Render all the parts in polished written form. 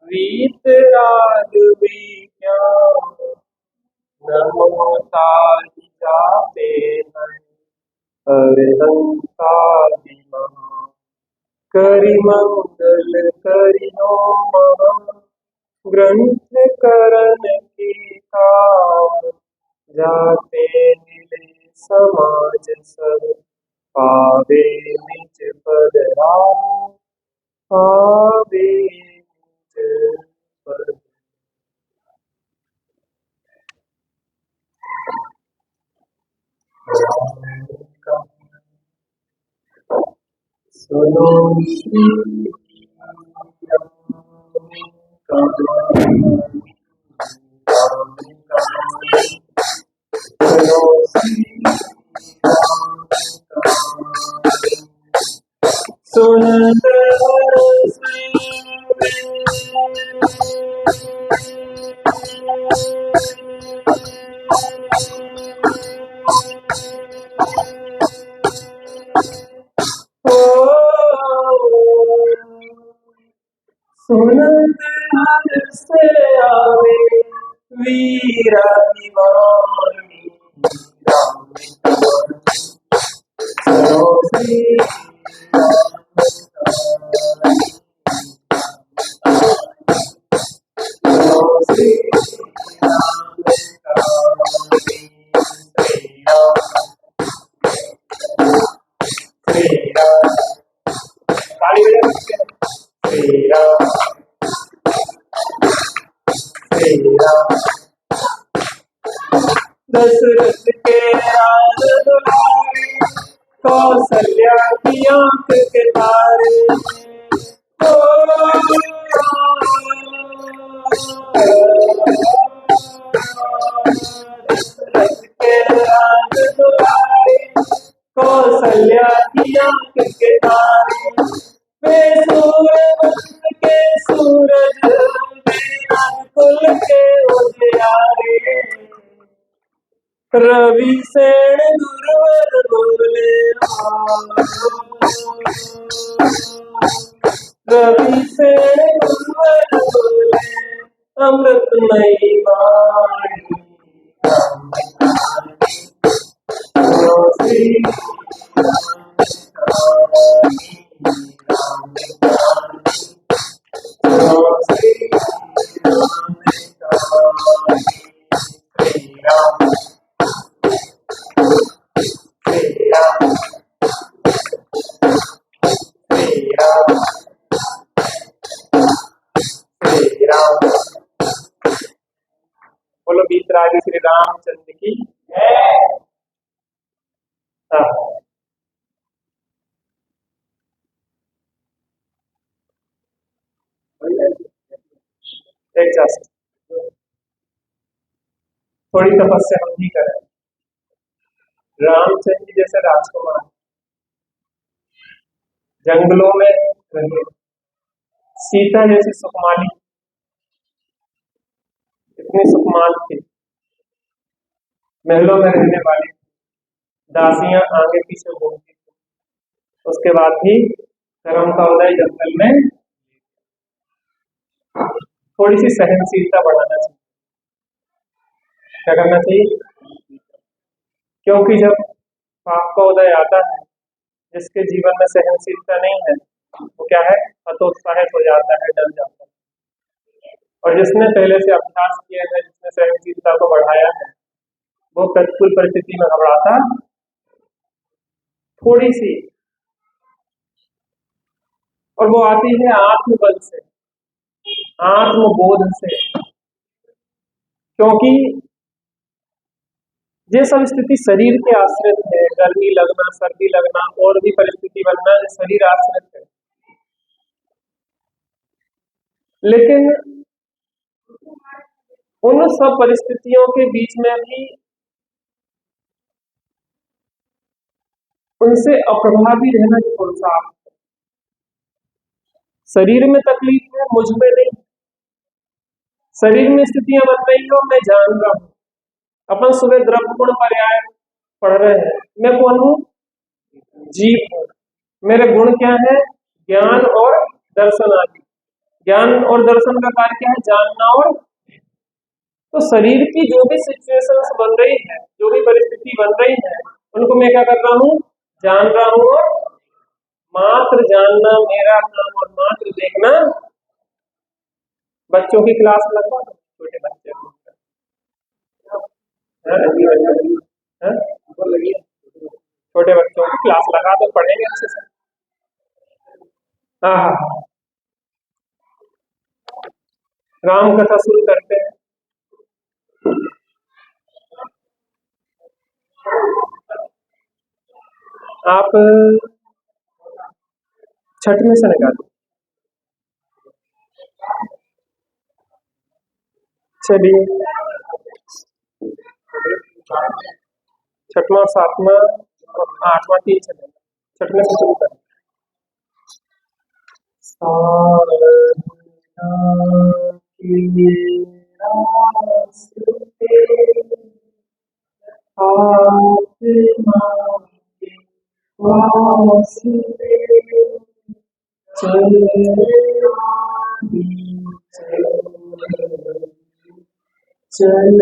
वीतराग विज्ञान नमोता जाते हैं अरहंता करि मंगल करियो महा ग्रंथ करण की कार जाते मिले समाज सब पावे निज पद पावे निज पद। सुनो श्री सुनत सुनत से आवे वीरा दीवानी राम सुनो श्री दशरथ के राज दुलारे कौशल्या की आंख के तारे दशरथ के राज दुलारे कौशल्या की आंख के तारे वे सूर्यवंश के सूरज कुल के उजियारे रवि सेन गुरुवर बोले रवि सेन गुरुवर बोले अमृतमयी वाणी श्री बोलो वीतरागी श्री रामचंद्र की एडजस्ट थोड़ी तपस्या हम भी करें। रामचंद्र जी जैसे राजकुमार जंगलों में रहे, सीता जैसी सुकुमारी इतनी सुकुमार थी, महलों में रहने वाली दासियां आगे पीछे घूमती थी, उसके बाद भी धर्म का उदय जंगल में। थोड़ी सी सहनशीलता बढ़ाना चाहिए। क्या करना चाहिए? क्योंकि जब पाप का उदय आता है, जिसके जीवन में सहनशीलता नहीं है वो क्या है, हतोत्साहित हो जाता है, डर जाता है। और जिसने पहले से अभ्यास किया है, जिसने सहनशीलता को बढ़ाया है, वो प्रतिकूल परिस्थिति में घबराता थोड़ी सी, और वो आती है आत्मबल से, आत्मबोध से। क्योंकि ये सब स्थिति शरीर के आश्रित है, गर्मी लगना, सर्दी लगना, और भी परिस्थिति बनना, ये शरीर आश्रित है। लेकिन उन सब परिस्थितियों के बीच में भी उनसे अप्रभावी रहना कौन सा? शरीर में तकलीफ है, मुझ में नहीं। शरीर में स्थितियां बन रही हो, मैं जान रहा हूं। अपन सुबह द्रव्य गुण पर्याय पढ़ रहे हैं। मैं कौन हूं? जीव हूं। मेरे गुण क्या है? ज्ञान और दर्शन आदि। ज्ञान और दर्शन का कार्य क्या है? जानना। और तो शरीर की जो भी सिचुएशंस बन रही है, जो भी परिस्थिति बन रही है, उनको मैं क्या कर रहा हूँ? जान रहा हूँ। और मात्र जानना मेरा काम और मात्र देखना। बच्चों की क्लास लगवा दो, छोटे बच्चे छोटे बच्चों की क्लास लगा दो, पढ़ेंगे अच्छे से। हाँ हाँ, राम कथा शुरू करते हैं। आप छठ में से निकालो। चलिए, छठवां, सातवां, आठवां, 3 चलेगा। छठ में से शुरू करें। चल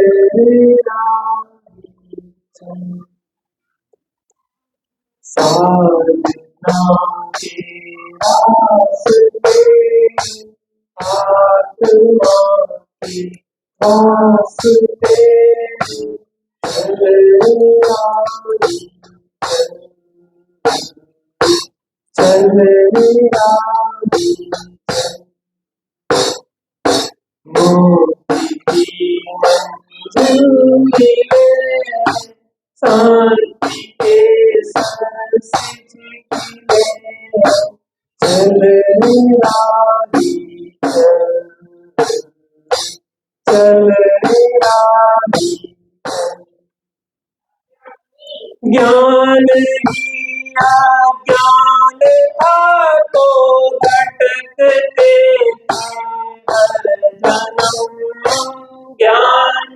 ज्ञान किया ज्ञान था तो भटकते जन्म। ज्ञान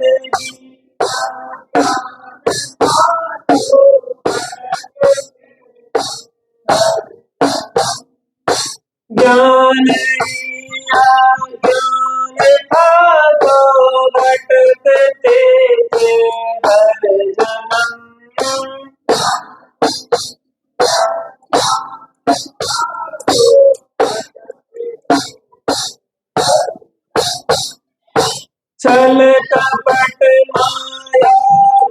ज्ञान किया ज्ञान था तो भटकते थे हर जन्म। छल कपट माया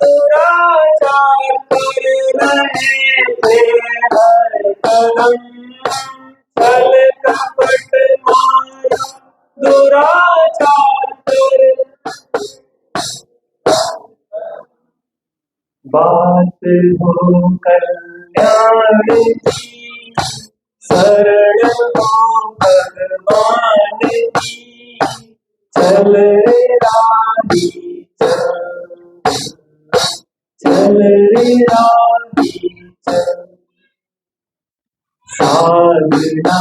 दुराचार कर रहे थे हर कदम। छल कपट माया दुराचार कर। बात हो कल्याण की, शरण हो भगवान की। चल राही चल रे राही चल, साधना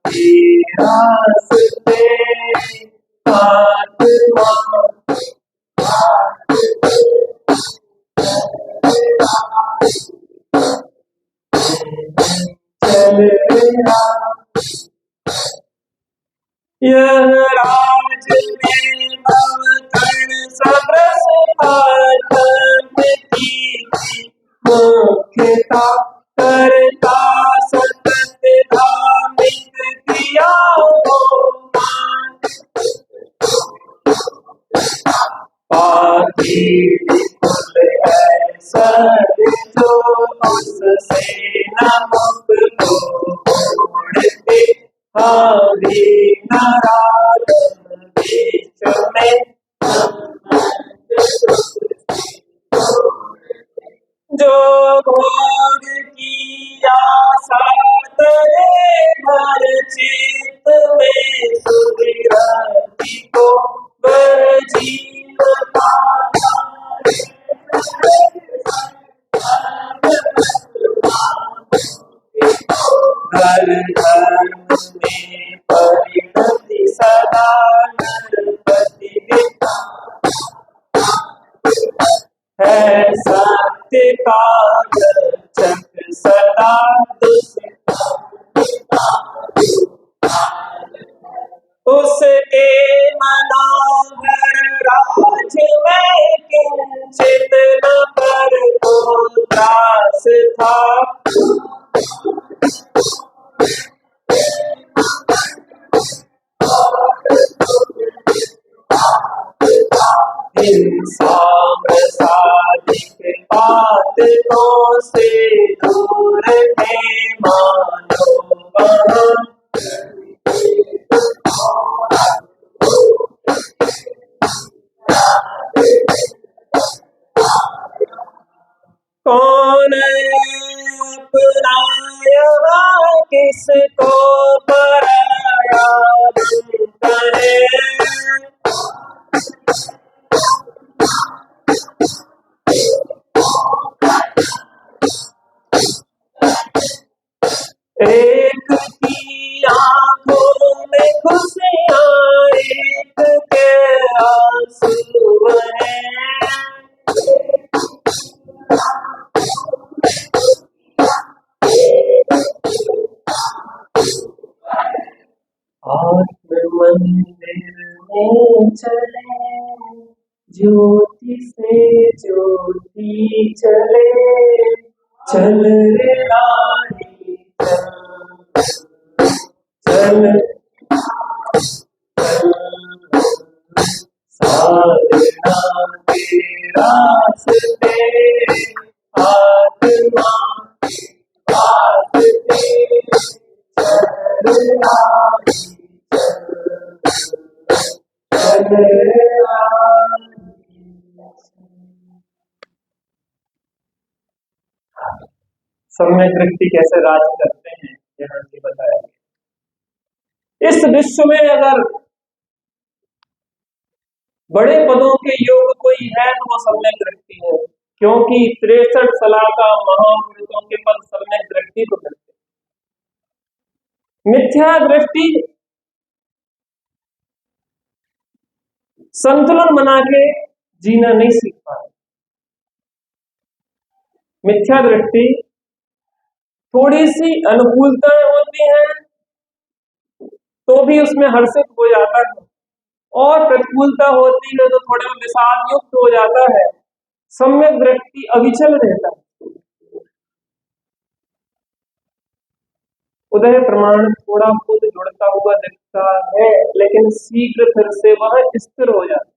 के रास्ते आत्मा चल रे राही। यह राज में अवतरण सबरस आत्म की मुख्यता करता सतत धार्मिक क्रिया हो। पापी विपुल है सद जो उससे न मुक्त मोड़ते। हरि नारायण बीच में जो भोग की आशा करे हर चित्त में सुधरती को वह जीव पाता। हर धर्म में परिणति सदा नरपति उसके मनोहर राज में किंचित न पर को त्रास था। साधिक बातों से दूर थे मानो वहाँ। कौन अपनाया किसको पराया कहे। एक की आंखों में खुशियाँ एक के आंसू हैं। आत्म मंदिर में चले ज्योति से ज्योति चले। चल रे नारी चल साधना के रास्ते आत्मा आस्ते। चल नारी चल नारी। सम्यक दृष्टि कैसे राज करते हैं यहाँ से बताया। इस विश्व में अगर बड़े पदों के योग कोई है तो वो सम्यक दृष्टि है, क्योंकि 63 सलाका महापुरुषों के पद सम्यक दृष्टि को करते। मिथ्या दृष्टि संतुलन बना के जीना नहीं सीख पाते। मिथ्या दृष्टि थोड़ी सी अनुकूलताएं होती हैं तो भी उसमें हर्षित हो जाता है, और प्रतिकूलता होती है तो थोड़ा विषाद युक्त हो जाता है। सम्यक दृष्टि अविचल रहता है। उदय प्रमाण थोड़ा खुद जुड़ता हुआ दिखता है, लेकिन शीघ्र फिर से वह स्थिर हो जाता है।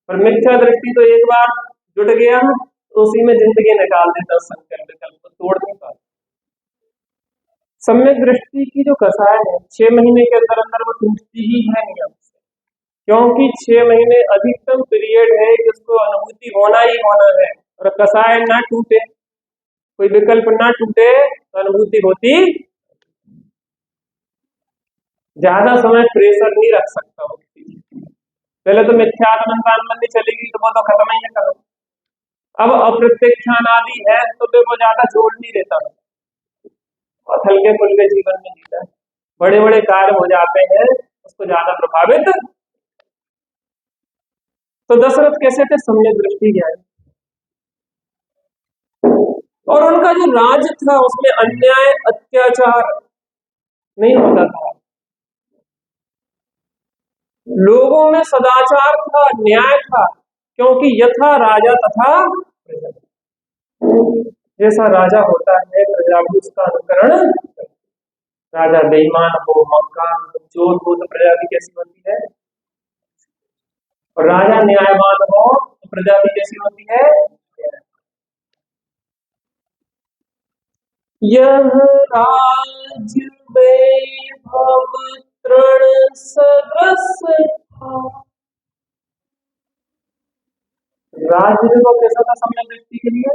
और मिथ्या दृष्टि तो एक बार जुट गया तो उसी में जिंदगी निकाल देता, संकल्प विकल्प को तोड़ नहीं पाता। सम्यक दृष्टि की जो कसाय है 6 महीने के अंदर अंदर वो टूटती ही है नियम से, क्योंकि 6 महीने अधिकतम पीरियड है जिसको अनुभूति होना ही होना है। और कसाय ना टूटे, कोई विकल्प ना टूटे तो अनुभूति होती। ज्यादा समय प्रेशर नहीं रख सकता हूँ। पहले तो मिथ्यात्मनि चलेगी तो वो तो खत्म ही है करो। अब अप्रत्यक्षान आदि है तो वो ज्यादा जोड़ नहीं देता, और हल्के फुल्के जीवन में जीता है। बड़े बड़े कार्य हो जाते हैं उसको ज्यादा प्रभावित। तो दशरथ कैसे थे? सम्यक दृष्टि ज्ञानी, और उनका जो राज था उसमें अन्याय अत्याचार नहीं होता था। लोगों में सदाचार था, न्याय था, क्योंकि यथा राजा तथा प्रजा। जैसा राजा होता है प्रजा भी उसका अनुकरण। राजा बेईमान हो, मक्कार हो, चोर हो तो प्रजा भी कैसी होती है? और राजा न्यायवान हो तो प्रजा भी कैसी होती है? यह राज वैभव तृण सदस्य था। राज्य को कैसा था सम्यक दृष्टि के लिए?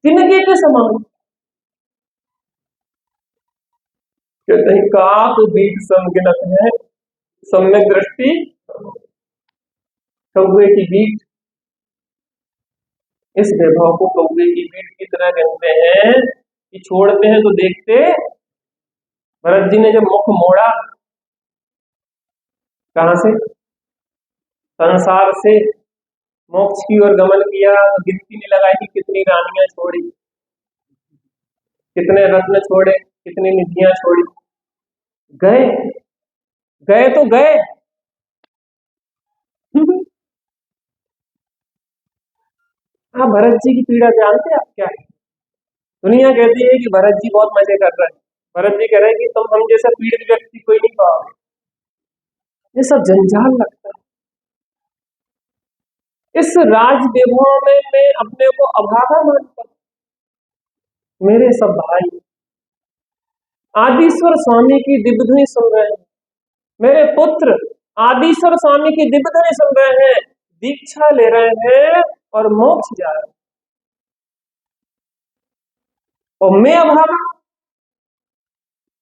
तिनके के समान। कहते हैं काक बीट संगिनत है सम्यक दृष्टि कौवे की बीट। इस वैभव को कौवे की बीट की तरह कहते हैं कि छोड़ते हैं तो देखते। भरत जी ने जब मुख मोड़ा कहां से? संसार से मोक्ष की ओर गमन किया तो गिनती नहीं लगाई कि कितनी रानियां छोड़ी, कितने रत्न छोड़े, कितनी निधियां छोड़ी। गए गए तो गए। आप भरत जी की पीड़ा जानते हैं आप क्या है? दुनिया कहती है कि भरत जी बहुत मजे कर रहे हैं। भरत जी कह रहे हैं कि तुम हम जैसा पीड़ित व्यक्ति कोई नहीं पाओगे। ये सब जंजाल लगता है। इस राज वैभव में मैं अपने को अभागा मानता हूं। मेरे सब भाई आदिश्वर स्वामी की दिव्य ध्वनि सुन रहे हैं। मेरे पुत्र आदिश्वर स्वामी की दिव्य ध्वनि सुन रहे हैं, दीक्षा ले रहे हैं और मोक्ष जा रहे हैं। और मैं अभागा।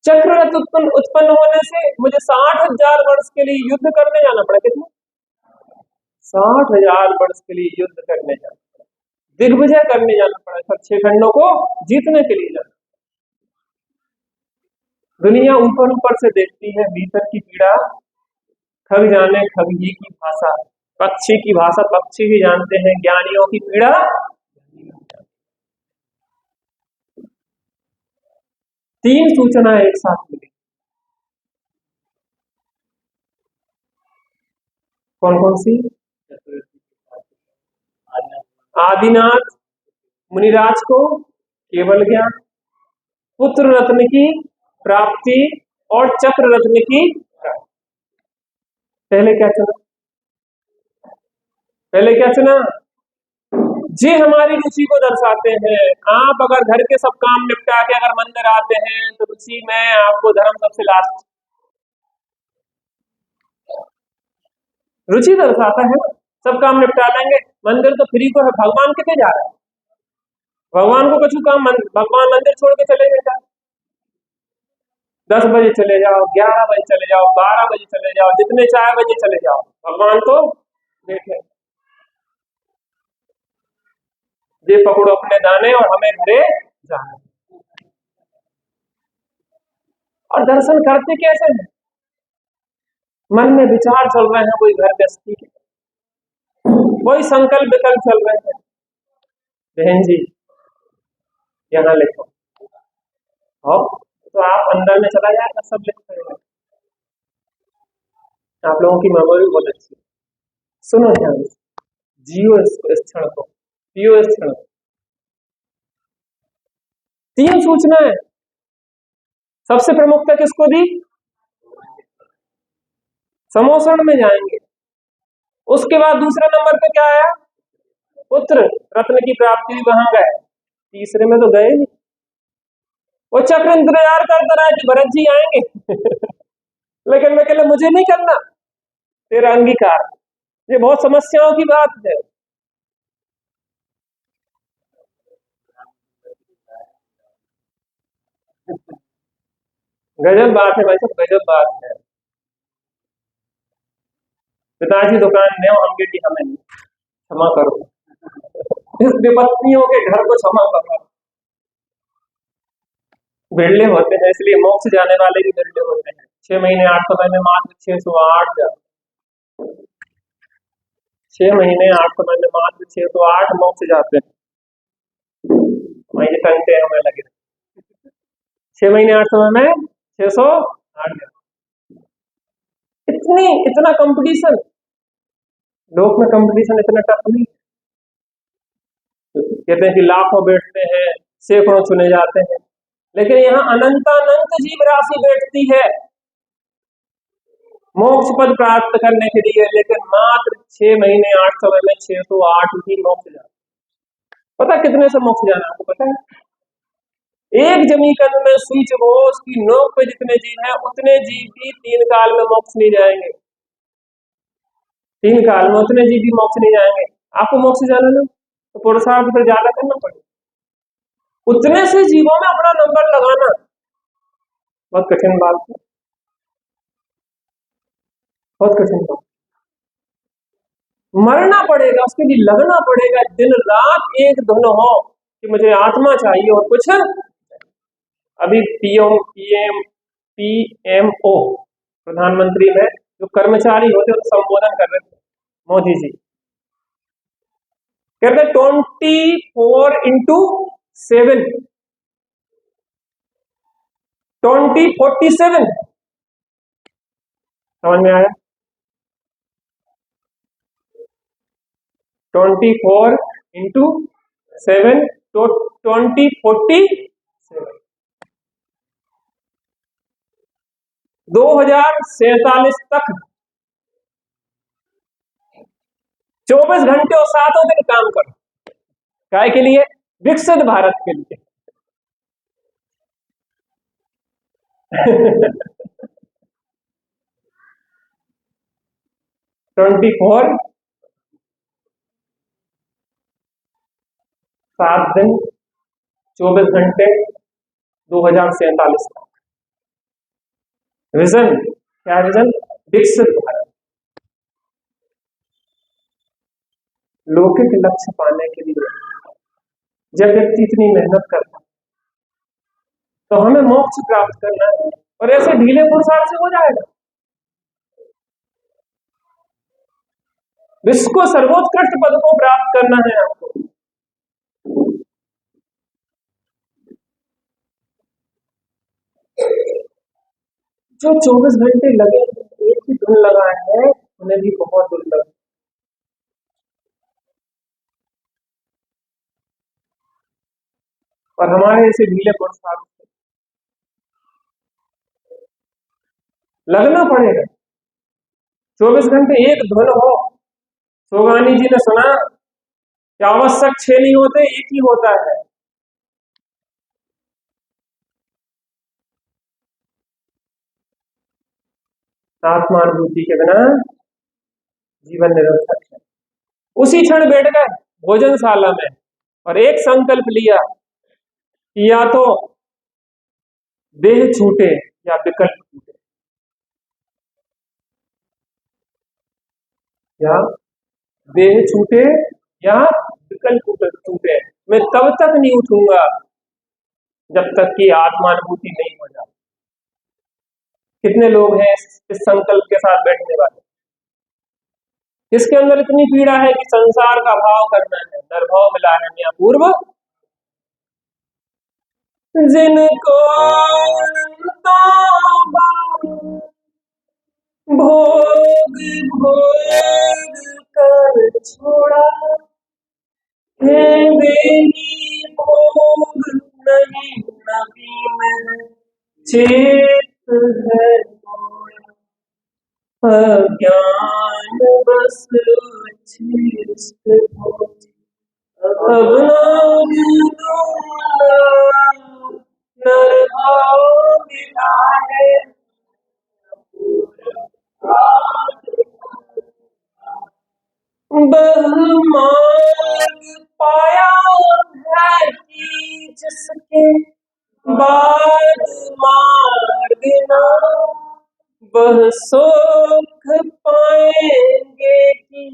चक्ररथ उत्पन्न होने से मुझे 60,000 वर्ष के लिए युद्ध करने जाना पड़ा। कितना? 60,000 वर्ष के लिए युद्ध करने जाना पड़ा, दिग्विजय करने जाना पड़ा, सब 6 खंडों को जीतने के लिए जाना। दुनिया ऊपर ऊपर से देखती है, भीतर की पीड़ा खग जाने खग ही की भाषा, पक्षी की भाषा पक्षी ही जानते हैं, ज्ञानियों की पीड़ा। तीन सूचना एक साथ मिली। कौन कौन सी? आदिनाथ मुनिराज को केवल ज्ञान, पुत्र रत्न की प्राप्ति और चक्र रत्न की प्राप्ति। पहले क्या चुना? पहले क्या चुना? जे हमारी रुचि को दर्शाते हैं। आप अगर घर के सब काम निपटा के अगर मंदिर आते हैं तो रुचि में आपको धर्म सबसे लास्ट। रुचि दर्शाता है, सब काम निपटा लेंगे, मंदिर तो फ्री को है, भगवान कितने जा रहे हैं? भगवान को कुछ काम, भगवान मंदिर छोड़ के चले गए। 10 बजे चले जाओ, 11 बजे चले जाओ, 12 बजे चले जाओ, जितने 4 बजे चले जाओ, भगवान तो बैठे। ये पकड़ो अपने दाने और हमें घरे जाना। और दर्शन करते कैसे हैं? मन में विचार चल रहे हैं, कोई घर गृहस्थी के, कोई संकल्प विकल्प चल रहे हैं। बहन जी यहाँ लिखो, और तो आप अंदर में चला जाएगा, सब लिख पाएगा। आप लोगों की मेमोरी बहुत अच्छी है। सुनो ध्यान से, जियो इस क्षण को, पियो इस क्षण को। 3 सूचनाएं सबसे प्रमुखता किसको दी? समोषण में जाएंगे। उसके बाद दूसरे नंबर पे क्या आया? पुत्र रत्न की प्राप्ति, वहां गए। तीसरे में तो गए नहीं। वो चक्र इंतजार करता रहा कि भरत जी आएंगे लेकिन मैं कहला मुझे नहीं करना, तेरा अंगीकार। ये बहुत समस्याओं की बात है। गजब बात है भाई साहब, गजब बात है। पिताजी दुकान में हम की हमें क्षमा करो, इस विपत्तियों के घर को क्षमा करो। बिरले होते हैं, इसलिए मोक्ष जाने वाले भी बिरले होते हैं। 6 महीने 8 समय में मात्र 608 जाते, 6 महीने 8 समय में मात्र 608 मोक्ष जाते हैं। वही घंटे हमें लगे 6 महीने 8 समय में 608 जाते। इतना कंपटीशन, लोक में कंपटीशन इतना टफ नहीं। कहते हैं कि लाखों बैठते हैं, सैकड़ों चुने जाते हैं, लेकिन यहाँ अनंतानंत जीव राशि बैठती है मोक्ष पद प्राप्त करने के लिए, लेकिन मात्र 6 महीने 8 समय में 608 ही मोक्ष जाते। पता कितने से मोक्ष जाना आपको पता है? एक जमीकंद में सुई चुभो, उसकी नोक पे जितने जीव हैं उतने जीव भी 3 काल में मोक्ष नहीं जाएंगे। 3 काल में उतने जीव भी मोक्ष नहीं जाएंगे। आपको मोक्ष जाना ना तो पुरुषार्थ फिर ज्यादा करना पड़ेगा। उतने से जीवों में अपना नंबर लगाना बहुत कठिन बात है, बहुत कठिन बात। मरना पड़ेगा, उसके लिए लगना पड़ेगा, दिन रात एक धुन हो कि मुझे आत्मा चाहिए और कुछ। अभी पीएमओ प्रधानमंत्री में जो कर्मचारी होते हैं संबोधन कर रहे थे मोदी जी, कहते 24/7 2047 समझ में आया? 24 इंटू 7 तो 2047 2047 तक 24 घंटे और 7 दिन काम करो। काय के लिए? विकसित भारत के लिए। 24 7 दिन 24 घंटे 2047 तक। विजन क्या? विजन विकसित भारत। लौकिक लक्ष्य पाने के लिए जब व्यक्ति इतनी मेहनत करता तो हमें मोक्ष प्राप्त करना है, और ऐसे ढीले पुरुषार्थ से हो जाएगा। विश्व को सर्वोत्कृष्ट पद को प्राप्त करना है आपको। जो 24 घंटे लगे एक ही धुन लगाए हैं उन्हें भी बहुत दुर्लभ। और हमारे ऐसे ढीले पुरुषार्थ लगना पड़ेगा। 24 घंटे एक धुन हो। सोगानी जी ने सुना कि आवश्यक 6 नहीं होते, एक ही होता है। आत्मानुभूति के बिना जीवन निरर्थक है। उसी क्षण बैठ गए भोजनशाला में और एक संकल्प लिया कि या तो देह छूटे या विकल्प छूटे, या देह छूटे या विकल्प छूटे। मैं तब तक नहीं उठूंगा जब तक कि आत्मानुभूति नहीं हो जाती। कितने लोग हैं इस संकल्प के साथ बैठने वाले, जिसके अंदर इतनी पीड़ा है कि संसार का भाव करना है, नरभाव मिला है या पूर्व जिनको भोग भोग कर छोड़ा है मेरी भोग नहीं नवीन चेत है अज्ञान बस अब नरभाव मिला है बहुमार्ग पाया है कि जिसके बाद मार्ग ना वह सुख पाएंगे कि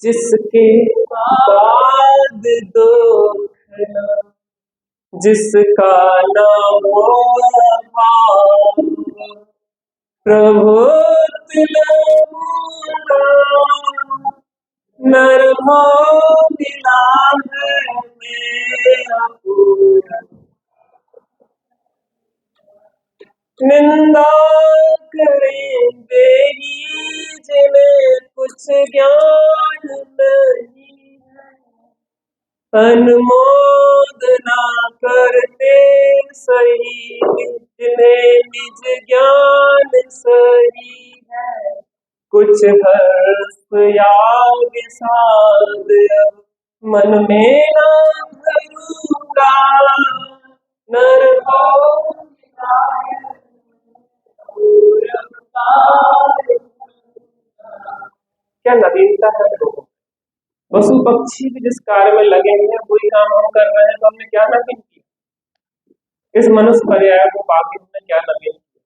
जिसके बाद दुख ना, जिसका ना हो भाव प्रभु नरभाव मिला है मेरा पूरा। निंदा करेंगे ही जिन्हें कुछ ज्ञान नहीं है, अनुमोदना करते सही जिन्हें निज ज्ञान सही है। कुछ हर्ष या विषाद अब मन में ना धरूंगा, नरभाव क्या नवीनता है लोगों। पशु पक्षी भी जिस कार्य में लगे हैं वही काम हम कर रहे हैं, तो हमने क्या नवीन किया? इस मनुष्य पर्याय को बाकी हमने क्या नवीन किया?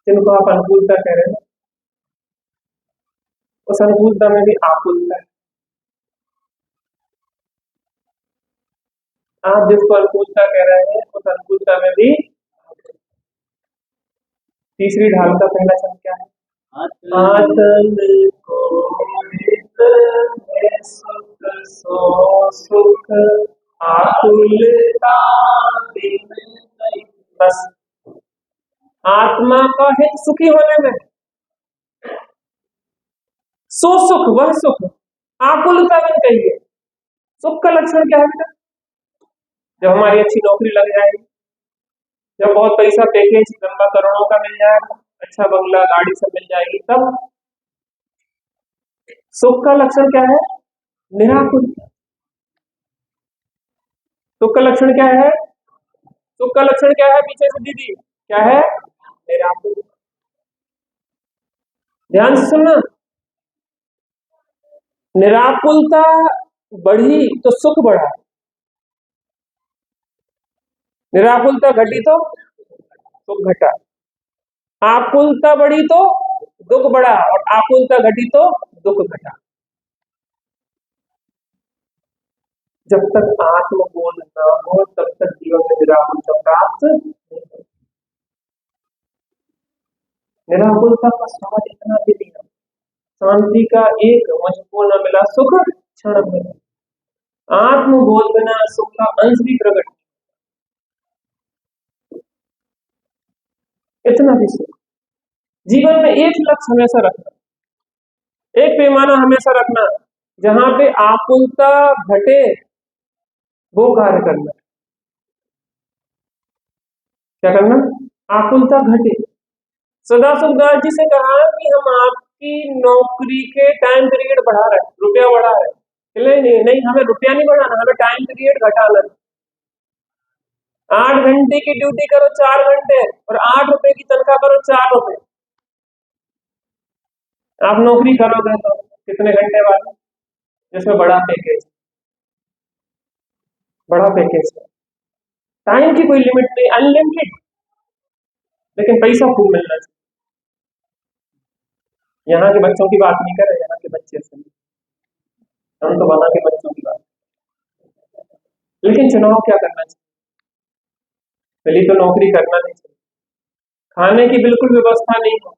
जिनको आप अनुकूलता कह रहे हैं, उस अनुकूलता में भी आकुलता है। आप जिसको अनुकूलता कह रहे हैं उस अनुकूलता में भी। तीसरी ढाल का पहला शब्द क्या है? आत्म को सुख सो सुख आकुलता बस आत्मा का हित सुखी होने में, सो सुख वह सुख, आकुलता बन कहिए। सुख का लक्षण क्या है बेटा? जब हमारी अच्छी नौकरी लग जाएगी, जब बहुत पैसा पैकेज लंबा करोड़ों का मिल जाएगा, अच्छा बंगला गाड़ी सब मिल जाएगी, तब सुख का लक्षण क्या है? निराकुलता। सुख का लक्षण क्या है? सुख का लक्षण क्या है? पीछे से दीदी क्या है? निराकुलता। ध्यान से सुनना, निराकुलता बढ़ी तो सुख बढ़ा, निराकुलता घटी तो सुख घटा, आकुलता बढ़ी तो दुख बढ़ा और आकुलता घटी तो दुख घटा। जब तक आत्मबोध न हो तब तक जीवन में निराकुलता प्राप्त नहीं होती। निराकुलता का स्वाद इतना भी नहीं है, शांति का एक मुझको न मिला सुख क्षण में, आत्मबोध बिना सुख का अंश भी प्रकट, इतना भी सुख। जीवन में एक लक्ष्य हमेशा रखना, एक पैमाना हमेशा रखना, जहां पे आकुलता घटे वो कार्य करना। क्या करना? आकुलता घटे। सदा सुखदास जी से कहा कि हम आपकी नौकरी के टाइम पीरियड बढ़ा रहे हैं, रुपया बढ़ा रहे हैं। नहीं नहीं, हमें रुपया नहीं बढ़ाना, हमें टाइम पीरियड घटाना है। 8 घंटे की ड्यूटी करो 4 घंटे और 8 रुपए की तनख्वाह करो 4 रुपए। आप नौकरी करोगे तो कितने घंटे वाले, जिसमें बड़ा पैकेज, बड़ा पैकेज है, टाइम की कोई लिमिट नहीं, अनलिमिटेड, लेकिन पैसा खूब मिलना चाहिए। यहाँ के बच्चों की बात नहीं कर रहे, यहाँ के बच्चे से हम तो वहां के बच्चों की बात। लेकिन चुनाव क्या करना चाहिए? पहले तो नौकरी करना नहीं चाहिए, खाने की बिल्कुल व्यवस्था नहीं हो,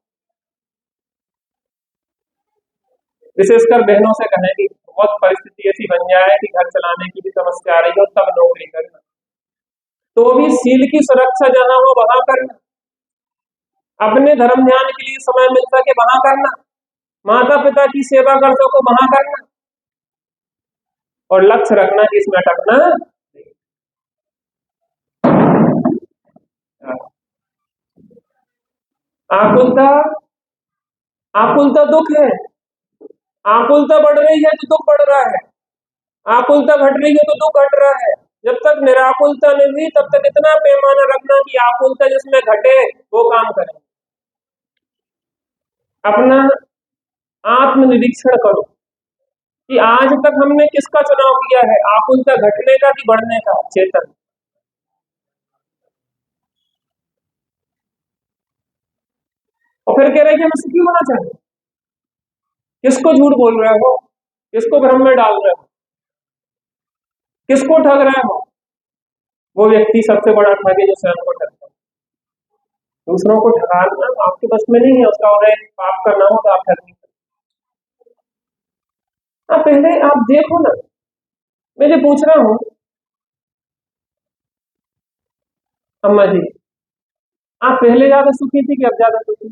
विशेषकर बहनों से कहें कि बहुत परिस्थिति ऐसी बन जाए कि घर चलाने की भी समस्या आ रही हो, तब नौकरी करना, तो भी सील की सुरक्षा जहां हो वहां करना, अपने धर्म ध्यान के लिए समय मिल सके वहां करना, माता पिता की सेवा कर सको वहां करना, और लक्ष्य रखना कि इसमें अटकना। आकुलता, आकुलता दुख है, आकुलता बढ़ रही है तो दुख बढ़ रहा है, आकुलता घट रही है तो दुख घट रहा है। जब तक निराकुलता नहीं हुई तब तक इतना पैमाना रखना कि आकुलता जिसमें घटे वो काम करे। अपना आत्मनिरीक्षण करो कि आज तक हमने किसका चुनाव किया है, आकुलता घटने का कि बढ़ने का। चेतन, और फिर कह रहे कि हम सुखी होना चाहिए। किसको झूठ बोल रहे हो, किसको भ्रम में डाल रहे हो, किसको ठग रहे हो? वो व्यक्ति सबसे बड़ा ठग है जो स्वयं को ठगता है। दूसरों को ठगाना आपके बस में नहीं है, उसका और पाप का नाम हो तो आप ठग नहीं सकते। पहले आप देखो ना, मैं जो पूछ रहा हूं अम्मा जी, आप पहले ज्यादा सुखी थी कि अब ज्यादा सुखी?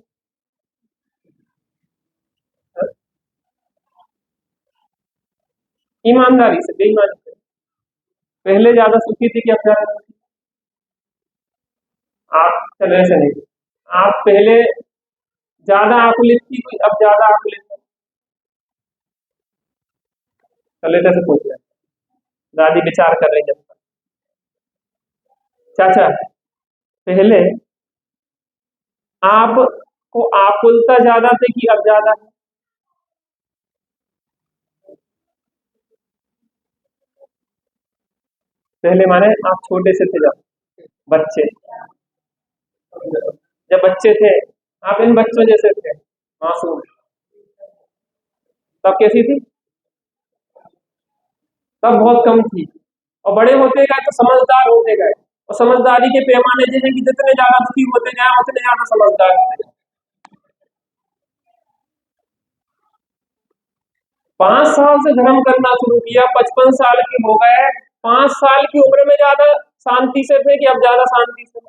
ईमानदारी से, बेईमानी से, पहले ज्यादा सुखी थी कि अब ज्यादा सुखी? आप चले से नहीं, आप पहले ज्यादा आकुलित थी कि अब ज्यादा आकुलित हो? चले से पूछ रहे, दादी विचार कर रही है। चाचा, पहले आपको आकुलता ज्यादा थी कि अब ज्यादा है? पहले माने आप छोटे से थे, जब बच्चे, जब बच्चे थे आप इन बच्चों जैसे थे, मासूम, तब कैसी थी? तब बहुत कम थी, और बड़े होते गए तो समझदार होते गए, और समझदारी के पैमाने ये हैं कि जितने ज्यादा दुखी होते जाए उतने ज्यादा समझदार होते जाए। 5 साल से धर्म करना शुरू किया, 55 साल के हो गए, 5 साल की उम्र में ज्यादा शांति से थे कि अब ज्यादा शांति से?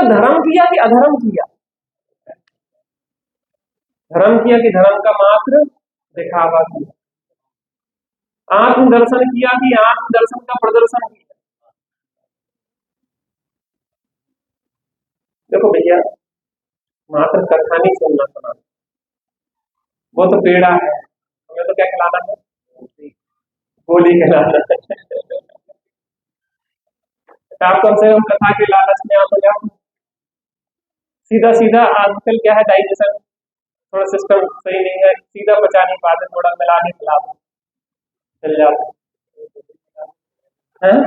धर्म किया कि अधर्म किया? धर्म किया कि धर्म का मात्र दिखावा किया? आत्म दर्शन किया कि आत्म दर्शन का प्रदर्शन किया? देखो भैया, मात्र कथा नहीं सुनना सुना, वो तो पेड़ा है, हमें तो क्या खिलाना है? गोली खिलाना है। आप कम से कम कथा के लालच में आप हो जाओ। सीधा सीधा आजकल क्या है, डाइजेशन थोड़ा सिस्टम सही नहीं है, सीधा पचा नहीं पाते, थोड़ा मिला के खिला दो चल जाते हैं।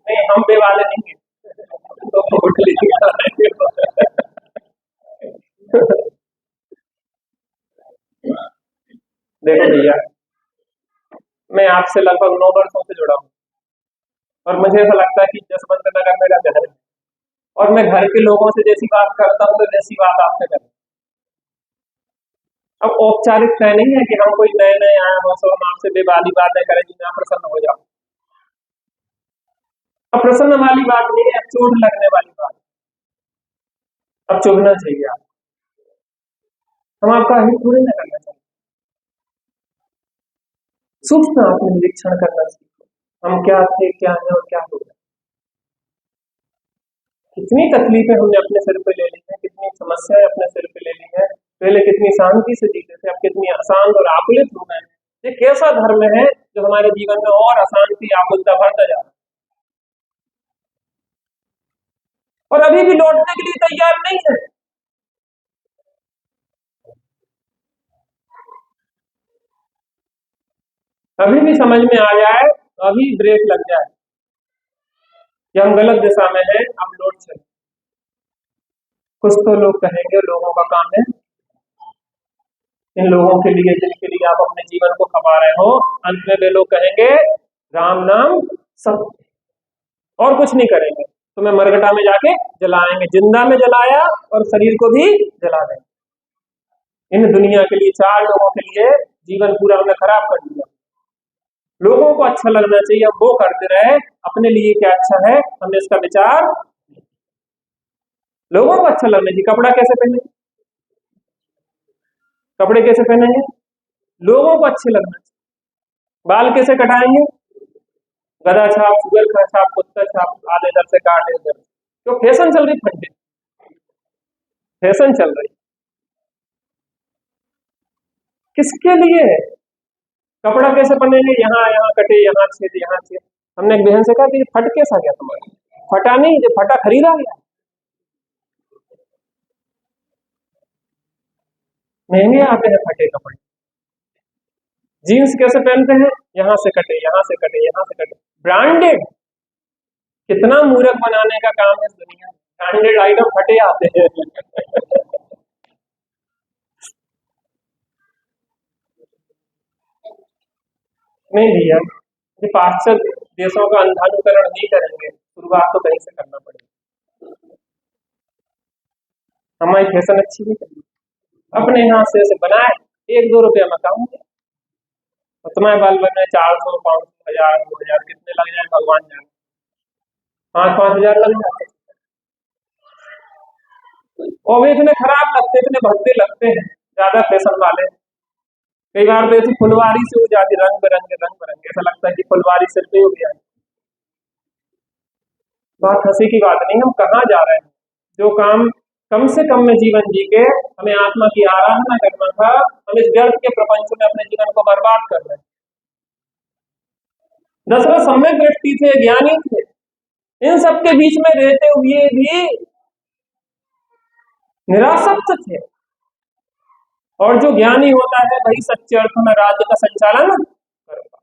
नहीं, हम पे वाले नहीं है तो होटल ही खिलाएंगे। देखो भैया, मैं आपसे लगभग 9 वर्षों से जुड़ा हूँ और मुझे ऐसा लगता है कि जसवंत नगर मेरा घर है और मैं घर के लोगों से जैसी बात करता हूँ तो जैसी बात आपसे करता हूँ। अब औपचारिकता नहीं है कि हम कोई नए नए आए हो सो हम आपसे बेवाली बातें करें जिन्हें आप प्रसन्न हो जाओ। अब प्रसन्न वाली बात नहीं है, अब चोट लगने वाली बात, अब चुभना चाहिए आप। हम आपका हित पूरे न करना चाहिए, सूक्ष्म आत्मनिरीक्षण करना सीखो। हम क्या थे, क्या है और क्या हो गया। कितनी तकलीफें हमने अपने सिर पे ले ली हैं, कितनी समस्याएं अपने सिर पे ले ली हैं। पहले कितनी शांति से जीते थे, अब कितनी अशांत और आकुलित हो गए हैं। ये कैसा धर्म है जो हमारे जीवन में और अशांति आकुलता भरता जा रहा है और अभी भी लौटने के लिए तैयार नहीं है। अभी भी समझ में आ जाए, अभी ब्रेक लग जाए कि हम गलत दिशा में हैं, अब लौट चले। कुछ तो लोग कहेंगे लोगों का काम है, इन लोगों के लिए जिनके लिए आप अपने जीवन को खपा रहे हो, अंत में वे लोग कहेंगे राम नाम सत्य, और कुछ नहीं करेंगे, तुम्हें मरघटा में जाके जलाएंगे, जिंदा में जलाया और शरीर को भी जला देंगे। इन दुनिया के लिए 4 लोगों के लिए जीवन पूरा हमने खराब कर दिया। लोगों को अच्छा लगना चाहिए, हम वो करते रहे, अपने लिए क्या अच्छा है हमने इसका विचार। लोगों को अच्छा लगना चाहिए। कपड़ा कैसे पहनेंगे? कपड़े कैसे पहनेंगे? लोगों को अच्छे लगना चाहिए। बाल कैसे कटाएंगे? गधा छाप, सुगर का छाप, कुत्ता छाप, आधे इधर से काट इधर। तो फैशन चल रही, फंडे फैशन चल रही, किसके लिए? कपड़ा कैसे पहनेंगे? यहाँ यहाँ कटे, यहाँ छेद, यहाँ छेद। हमने एक बहन से कहा कि फट कैसा गया तुम्हारा? फटा नहीं, जो फटा खरीदा गया। महंगे आते हैं फटे कपड़े। जीन्स कैसे पहनते हैं? यहाँ से कटे, यहाँ से कटे, यहाँ से कटे, ब्रांडेड। कितना मूर्ख बनाने का काम है इस दुनिया में, ब्रांडेड आइटम फटे आते हैं। नहीं भैया, ये पाश्चात्य देशों का अंधानुकरण नहीं करेंगे, शुरुआत तो कहीं से करना पड़ेगा। हमारी फैशन अच्छी नहीं करनी, अपने हाथ से बनाए, 1-2 रुपया में काम है। तुम्हारे बाल बन में 400, 500, 1000, 2000 कितने लग जाए भगवान जाने। 5-5 हजार लग जाते और वे इतने खराब लगते, इतने भद्दे लगते हैं ज्यादा फैशन वाले। कई बार तो ऐसी फुलवारी से हो जाती, रंग बिरंगे रंग बिरंगे, ऐसा लगता है कि फुलवारी सिर पे हो गया। बात हंसी की बात नहीं, हम कहाँ जा रहे हैं? जो काम कम से कम में जीवन जी के हमें आत्मा की आराधना करना था, हम इस व्यर्थ के प्रपंच में अपने जीवन को बर्बाद कर रहे हैं। दशरथ सम्यक दृष्टि थे, ज्ञानी थे, इन सबके बीच में रहते हुए भी निरासक्त थे। और जो ज्ञानी होता है वही सच्चे अर्थ में राज्य का संचालन करता।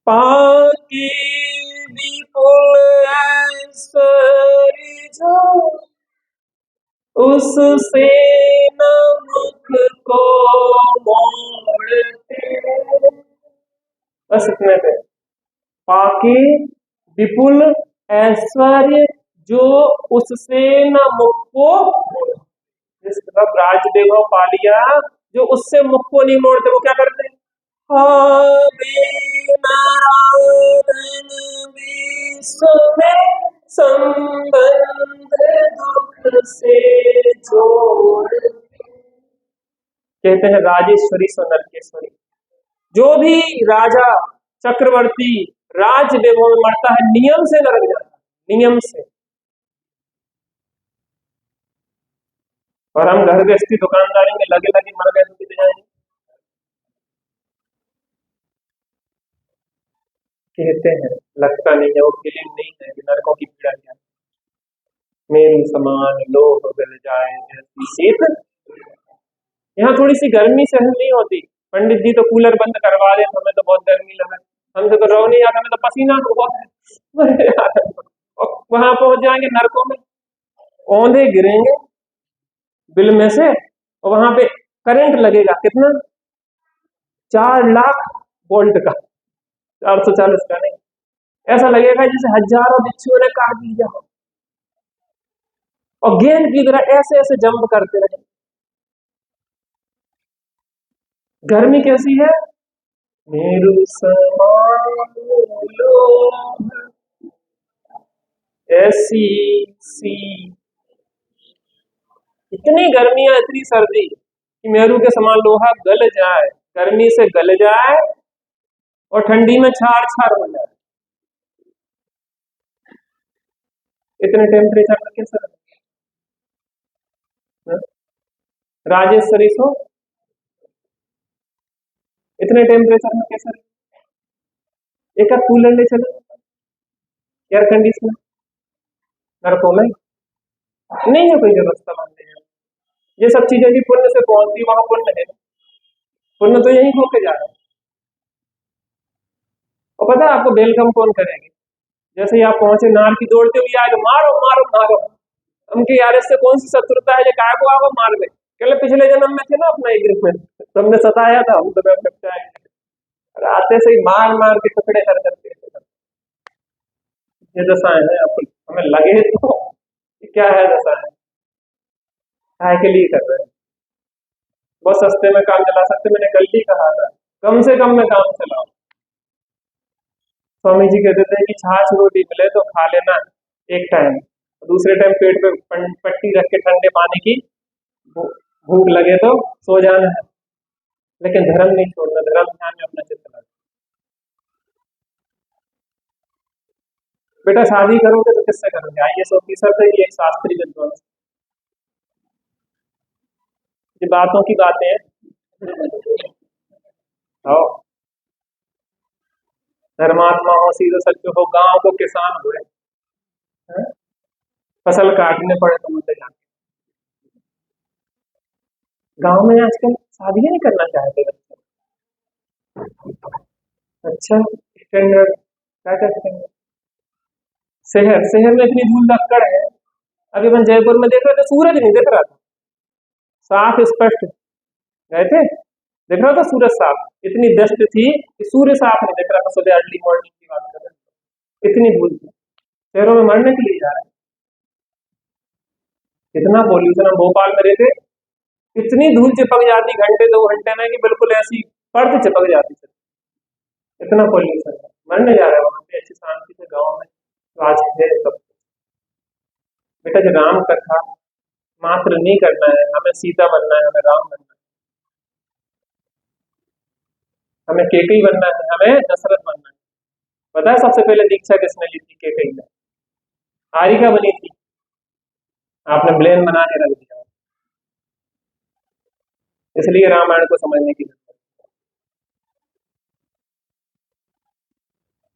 पाके विपुल ऐश्वर्य जो उससे न मुख को मोड़ते। बस इतने पे। पाके विपुल ऐश्वर्य जो उससे न मुख को, जिस तरफ राज वैभव पा लिया, जो उससे मुख को नहीं मोड़ते, वो क्या करते हैं? हरे नारायण कहते हैं राजेश्वरी सो नरकेश्वरी। जो भी राजा चक्रवर्ती राज वैभव में मरता है नियम से नरक जाता है, नियम से। और हम घर गृहस्थी दुकानदारी में लगे लगे मर गए तो कितने जाएंगे? कहते हैं, लगता नहीं है, वो फीलिंग नहीं है कि नरकों की पीड़ा क्या है। मेरू समान लोह गल जाए ऐसी शीत। यहाँ थोड़ी सी गर्मी सहन नहीं होती। पंडित जी तो कूलर बंद करवा दे, हमें तो बहुत गर्मी लगा, हमसे तो रहो नहीं आता, हमें तो पसीना बहुत है। अरे यार, और वहां पहुंच जाएंगे नरकों में, औंधे गिरेंगे बिल में से, और वहां पे करंट लगेगा कितना, 4 लाख वोल्ट का, 440 का नहीं। ऐसा लगेगा जैसे हजारों बिच्छुओं ने काट दिया हो, और गेंद की तरह ऐसे ऐसे जंप करते रहे। गर्मी कैसी है? मेरू समान लोह ऐसी सी। इतनी गर्मियां, इतनी सर्दी कि मेरू के समान लोहा गल जाए, गर्मी से गल जाए और ठंडी में छार छार हो जाए। इतने टेम्परेचर में कैसे राजेश्वरी सो, इतने टेम्परेचर में कैसे? एक आध कूलर ले चले, एयर कंडीशनर। नरकों में नहीं है कोई व्यवस्था मानते हैं। ये सब चीजें भी पुण्य से पहुंचती, वहां पुण्य है, पुण्य तो यही होके जा रहा है। और पता है आपको वेलकम कौन करेंगे? जैसे ही आप पहुंचे, नार की दौड़ते हुए आगे, मारो मारो मारो। हमके यार इससे कौन सी शत्रुता है, ये काय को आपको मार दे। कहले पिछले जन्म में थे ना अपना एग्रीमेंट, तुमने सताया था, हम तुम्हें निपटाएंगे। आते से ही मार मार के टुकड़े कर करते हैं। ये दशाएं हैं, हमें लगे तो क्या है दशाएं, काय के लिए कर रहे हैं? बहुत सस्ते में काम चला सकते। मैंने कल ही कहा था, कम से कम में काम चलाओ। स्वामी जी कहते थे कि छाछ रोटी मिले तो खा लेना एक टाइम, दूसरे टाइम पेट पे पट्टी रख के ठंडे पानी की, भूख लगे तो सो जाना है, लेकिन धर्म नहीं छोड़ना, धर्म ध्यान में अपना चित्त लगाना। बेटा शादी करोगे तो किससे करोगे? आईएएस ऑफिसर से कि एक शास्त्री विद्वान से? ये बातों की बातें हैं। आओ, धर्मात्मा हो, सीधे सत्य हो, गांव को किसान हुए, फसल काटने पड़े तो मुझे जाके। गांव में आजकल शादियां नहीं करना चाहते बच्चे। अच्छा, स्टैंडर्ड क्या कहते हैं? शहर शहर में इतनी धूल धक्कड़ है। अभी अपन जयपुर में देख रहे थे, सूरज नहीं दिख रहा था, साफ स्पष्ट गए थे, दिख रहा था सूरज साफ। इतनी दस्त थी कि सूर्य साफ नहीं दिख रहा था। सुबह अर्ली मॉर्निंग की बात कर रहे हैं, इतनी धूल थी। शहरों में मरने के लिए जा रहे हैं, इतना पॉल्यूशन। हम भोपाल में रहते, इतनी धूल चिपक जाती घंटे 2 घंटे में कि बिल्कुल ऐसी परत चिपक जाती थी, इतना पॉल्यूशन है। मरने जा रहे हैं वहां पे ऐसी शांति से गाँव में, तो आज है सब। बेटा जो राम कथा मात्र नहीं करना है, हमें सीता बनना है, हमें राम बनना है, हमें केकई बनना है, हमें दशरथ बनना है। पता है सबसे पहले दीक्षा किसने ली थी? केकई में। हारिका बनी थी, आपने ब्लेन बना के रख दिया। इसलिए रामायण को समझने की जरूरत है।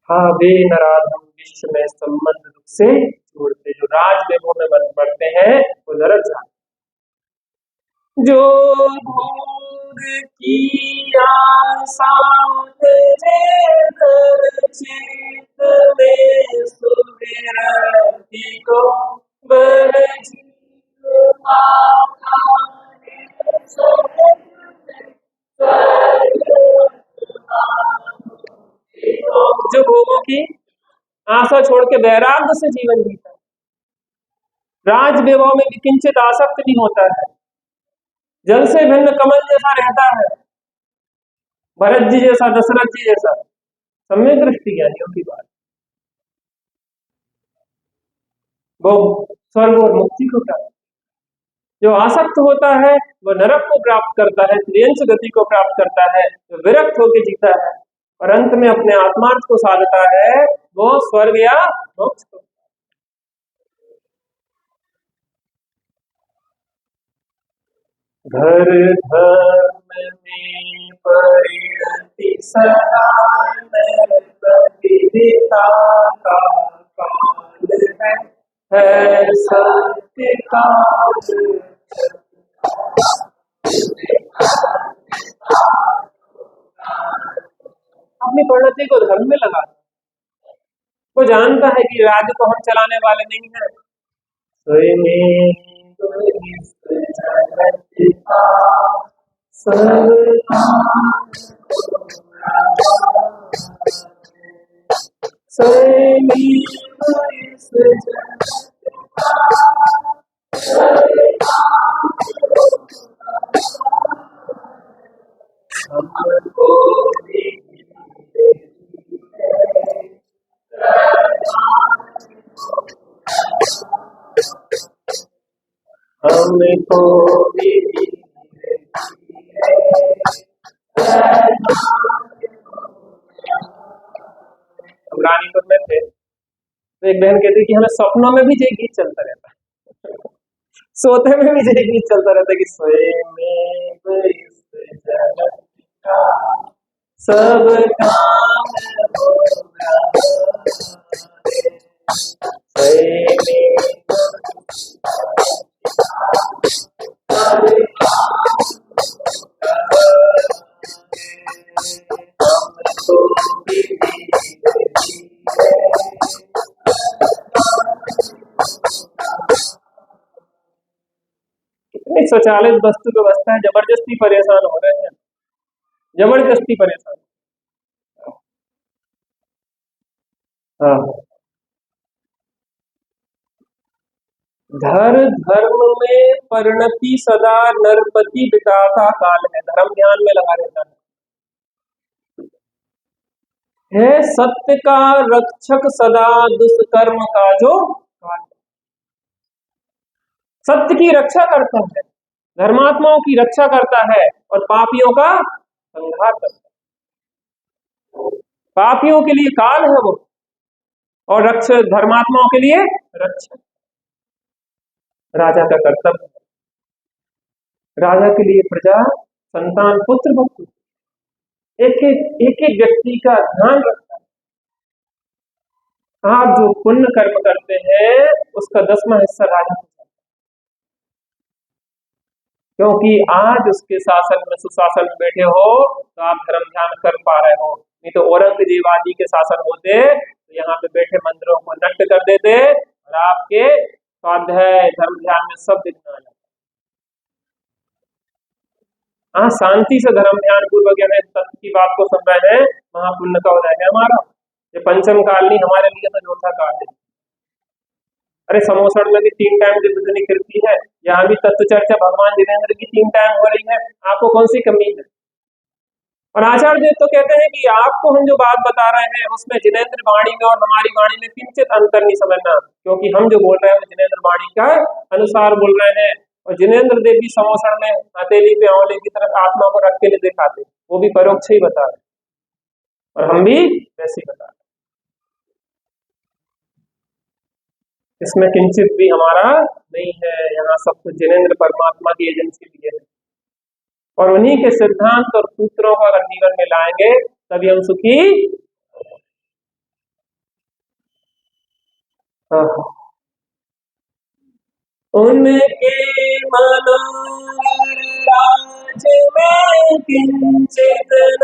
हाँ वे नराधम विश्व में संबंध रूप से जोड़ते, जो राज वैभव में बढ़ते हैं वो नरक जाते। जो भोग की आशा चित में सुमिरति को बर जो भोगों की आशा छोड़ के वैराग्य से जीवन जीता है, राज वैभव में भी किंचित आसक्त नहीं होता है, जल से भिन्न कमल जैसा रहता है, भरत जी जैसा, दशरथ जी जैसा। सम्यक दृष्टि ज्ञानियों की बात। वो स्वर्ग और मुक्ति को क्या, जो आसक्त होता है वो नरक को प्राप्त करता है, त्रियंच गति को प्राप्त करता है। जो विरक्त होकर जीता है और अंत में अपने आत्मार्थ को साधता है वो स्वर्ग या मोक्ष को। घर धर्म में परिणति सदा नरपतिता का काल है सत्य काल। अपनी परिणति को धर्म में लगा, वो जानता है कि राज्य को हम चलाने वाले नहीं हैं। हमको भी रानीपुर में थे तो एक बहन कहती कि हमें सपनों में भी यही गीत चलता रहता है, सोते में भी यही गीत चलता रहता है कि सोए में सब काम कितनी स्वचालित वस्तु व्यवस्था है, जबरदस्ती परेशान हो रहे हैं, जबरदस्ती परेशान। हाँ, धर्म में परिणति सदा नरपति बिताता काल है। धर्म ध्यान में लगा रहता है सत्य का रक्षक सदा दुष्कर्म का जो काल। सत्य की रक्षा करता है, धर्मात्माओं की रक्षा करता है और पापियों का संहार करता है। पापियों के लिए काल है वो और धर्मात्माओं के लिए रक्षा। राजा का कर्तव्य, राजा के लिए प्रजा संतान पुत्र भक्त एक एक व्यक्ति का ध्यान रखता है। आप जो पुण्य कर्म करते हैं उसका 10वां हिस्सा राजा को, क्योंकि आज उसके शासन में सुशासन में बैठे हो तो आप धर्म ध्यान कर पा रहे हो। नहीं तो औरंगजेब आदि के शासन होते तो यहाँ पे बैठे मंदिरों को नष्ट कर देते और आपके स्वाध्याय धर्म ध्यान में सब दिखना आ जाता। हाँ, शांति से धर्म ध्यान पूर्वक तत्व की बात को सुन रहे हैं, महापुण्य का उदय है हमारा। ये पंचम काल नहीं, हमारे लिए तो चौथा काल है। अरे समोसड़ में भी 3 टाइम दिव्य कीर्ति है, यहाँ भी तत्व चर्चा भगवान जिनेंद्र की 3 टाइम हो रही है। आपको कौन सी कमी है? और आचार्य देव तो कहते हैं कि आपको हम जो बात बता रहे हैं उसमें जिनेंद्र वाणी में और हमारी वाणी में किंचित अंतर नहीं समझना, क्योंकि हम जो बोल रहे हैं वो जिनेंद्र वाणी का अनुसार बोल रहे हैं। और जिनेंद्र देव भी समोसड़ में हथेली पे आंवले की तरफ आत्मा को रख के नहीं दिखाते, वो भी परोक्ष ही बता रहे और हम भी वैसे ही बता रहे। इसमें किंचित भी हमारा नहीं है, यहाँ सब कुछ जिनेंद्र परमात्मा की एजेंसी भी है और उन्हीं के सिद्धांत और सूत्रों को अगर जीवन में लाएंगे तभी हम सुखी। उनके मनोराज में किंचित न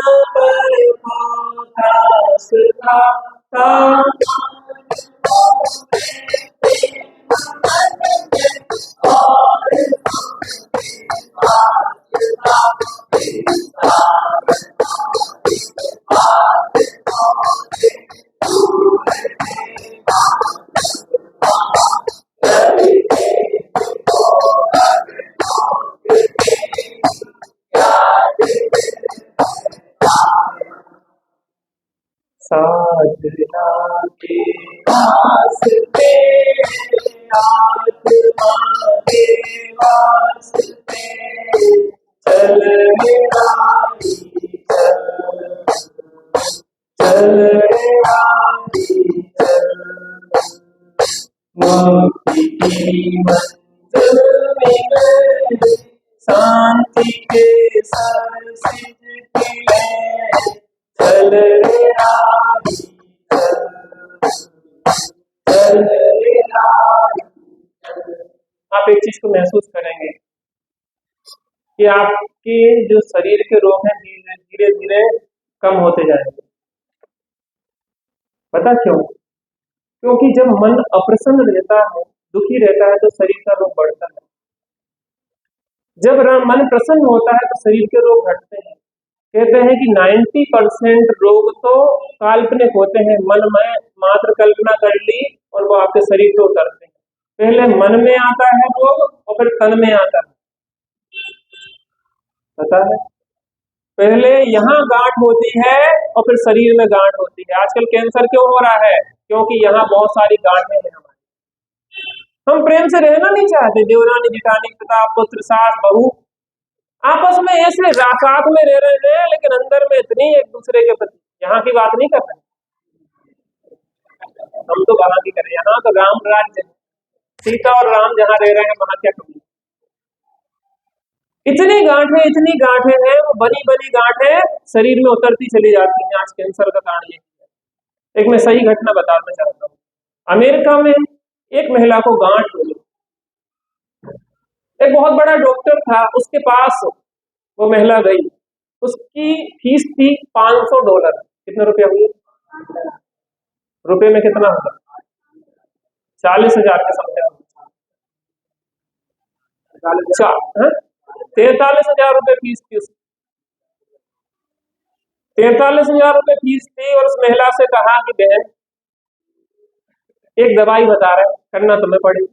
साधना के रास्ते तुम्हारे वास्ते चल रे राही चल, चल रे राही चल, मुक्ति की मंजिल मिले, शांति के सर सिज खिले, चल रे राही चल, चल रे राही चल। आप एक चीज को महसूस करेंगे कि आपके जो शरीर के रोग हैं धीरे धीरे धीरे कम होते जाएंगे। पता क्यों? क्योंकि जब मन अप्रसन्न रहता है, दुखी रहता है, तो शरीर का रोग बढ़ता है। जब मन प्रसन्न होता है तो शरीर के रोग घटते हैं। कहते हैं कि 90% रोग तो काल्पनिक होते हैं, मन में मात्र कल्पना कर ली और वो आपके शरीर पे उतरते हैं। पहले मन में आता है रोग और फिर तन में आता है। पता है, पहले यहाँ गांठ होती है और फिर शरीर में गांठ होती है। आजकल कैंसर क्यों हो रहा है? क्योंकि यहाँ बहुत सारी गांठें हैं हमारी। हम प्रेम से रहना नहीं चाहते। देवरानी जेठानी पिता पुत्र सास बहू आपस में ऐसे साथ में रह रहे हैं, लेकिन अंदर में इतनी एक दूसरे के प्रति, यहाँ की बात नहीं कर रहे, हम तो वहां की करें। यहाँ तो राम राज्य, सीता और राम जहाँ रह रहे हैं वहां क्या कमी? इतनी गांठें हैं, वो बनी बनी गांठें शरीर में उतरती चली जाती हैं। आज कैंसर का कारण ये है। एक मैं सही घटना बताना चाहता हूँ। अमेरिका में एक महिला को गांठ हो गई। एक बहुत बड़ा डॉक्टर था, उसके पास वो महिला गई। उसकी फीस थी $500। कितने रुपया हुए? रुपए में कितना होगा? 40,000 के समथिंग। 43,000 रुपए फीस थी उसकी। 43,000 रुपए फीस थी। और उस महिला से कहा कि बहन, एक दवाई बता रहे, करना तुम्हें पड़ेगी।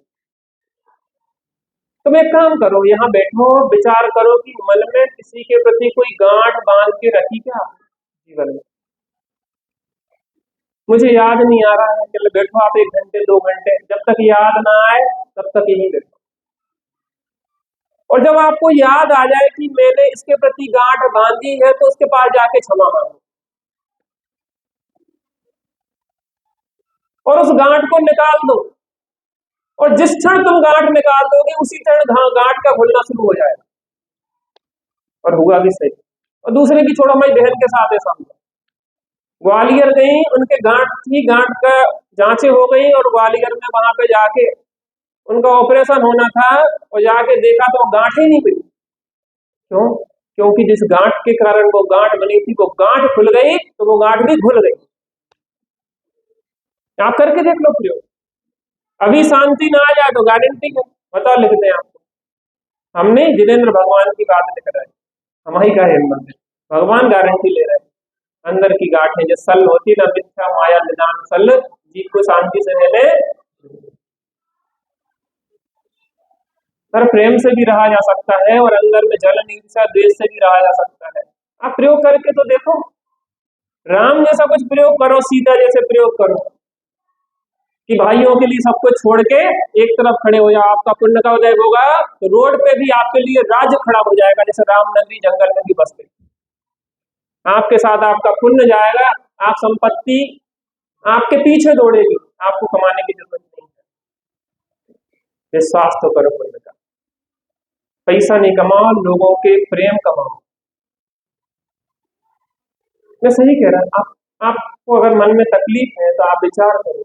तुम एक काम करो, यहाँ बैठो, विचार करो कि मन में किसी के प्रति कोई गांठ बांध के रखी क्या जीवन में? मुझे याद नहीं आ रहा है। चलो बैठो आप 1 घंटे 2 घंटे, जब तक याद ना आए तब तक यहीं बैठो। और जब आपको याद आ जाए कि मैंने इसके प्रति गांठ बांधी है, तो उसके पास जाके क्षमा मांगो और उस गांठ को निकाल दो। और जिस क्षण तुम गांठ निकाल दोगे, उसी क्षण गांठ का घुलना शुरू हो जाएगा। और हुआ भी सही। और दूसरे की छोड़ो, हमारी बहन के साथ ऐसा हुआ। ग्वालियर गई, उनके गांठ का जांचें हो गई और ग्वालियर में वहां पे जाके उनका ऑपरेशन होना था और जाके देखा तो गांठ ही नहीं मिली। क्यों? क्योंकि जिस गांठ के कारण वो गांठ बनी थी, वो गांठ खुल गई तो वो गांठ भी घुल गई। आप करके देख लो प्रयोग। अभी शांति ना आ जाए तो गारंटी है, बताओ, लिख दें आपको। हमने जिनेंद्र भगवान की बात लिख रहे हैं, हमारी का हिम्मत है, भगवान गारंटी ले रहे हैं। अंदर की गांठें जो सल होती ना, मिथ्या माया निदान सल, जीव को शांति से रहने। पर प्रेम से भी रहा जा सकता है और अंदर में जलन ईर्ष्या द्वेष से भी रहा जा सकता है। आप प्रयोग करके तो देखो। राम जैसा कुछ प्रयोग करो, सीता जैसे प्रयोग करो कि भाइयों के लिए सब कुछ छोड़ के एक तरफ खड़े हो जाओ। आपका पुण्य का उदय होगा तो रोड पे भी आपके लिए राज्य खड़ा हो जाएगा। जैसे राम नगरी जंगल में भी बस गई, आपके साथ आपका पुण्य जाएगा। आप संपत्ति आपके पीछे दौड़ेगी, आपको कमाने की जरूरत नहीं है। विश्वास तो करो पुण्य का। पैसा नहीं कमाओ, लोगों के प्रेम कमाओ। मैं सही कह रहा हूं। आपको अगर मन में तकलीफ है तो आप विचार करो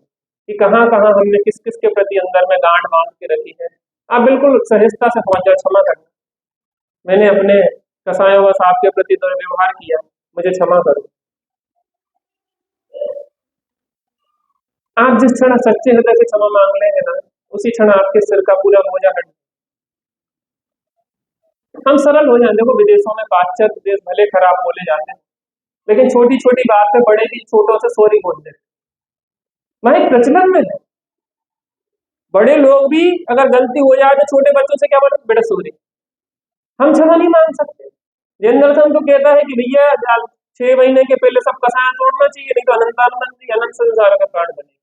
कि कहां कहां हमने किस किस के प्रति अंदर में गांठ बांध के रखी है। आप बिल्कुल सहजता से पहुंच जाओ, क्षमा करना, मैंने अपने कसायों व साहब के प्रति दुर्व्यवहार किया, मुझे क्षमा करो। आप जिस क्षण सच्चे हृदय से क्षमा मांग लेंगे ना, उसी क्षण आपके सिर का पूरा बोझा हट। हम सरल हो जाए। देखो, विदेशों में पाश्चात्य देश भले खराब बोले जाते हैं, लेकिन छोटी छोटी बात पे बड़े भी छोटों से सॉरी बोल देते। मैं प्रचलन में है, बड़े लोग भी अगर गलती हो जाए तो छोटे बच्चों से क्या बोलते, बेटा सॉरी। हम क्षमा नहीं मांग सकते। जेंदरसन तो कहता है कि भैया 6 महीने के पहले सब कसाया तोड़ना चाहिए, नहीं तो अनंतानंद अनंत संसार का कारण बनेगी।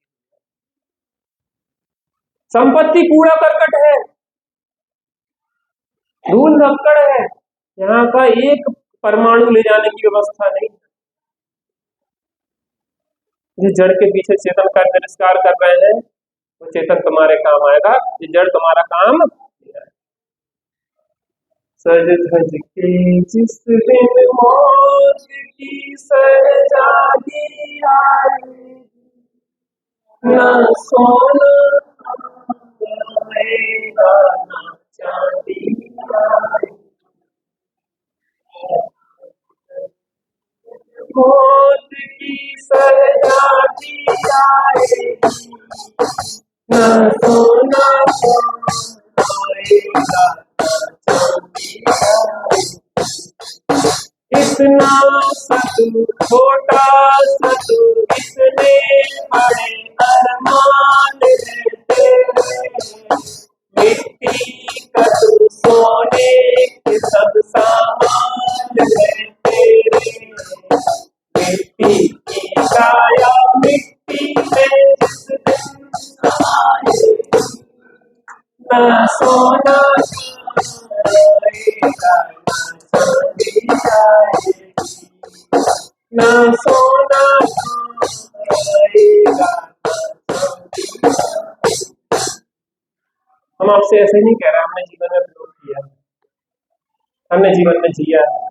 संपत्ति कूड़ा करकट है, धूल रक्कड़ है, यहाँ का एक परमाणु ले जाने की व्यवस्था नहीं। जिस जड़ के पीछे चेतन का तिरस्कार कर रहे हैं वो चेतन तुम्हारे काम आएगा, ये जड़ तुम्हारा काम नहीं आएगा। सज धज के जिस दिन मौत की सहजादी आएगी, न सोना आएगा न चांदी आएगी। मौत की सहजादी आएगी, न सोना आएगा न चांदी आएगी। इतना सतु छोटा सतु इसमें बड़े अरमान है तेरे, मिट्टी कटु सोने के सब सामान है तेरे। मिट्टी की काया मिट्टी में जिस दिन समाए, न सोना आएगा न चांदी आएगी, न सोना आएगा न चांदी। हम आपसे ऐसे नहीं कह रहे, हमने जीवन में प्रयोग किया, हमने जीवन में जिया है।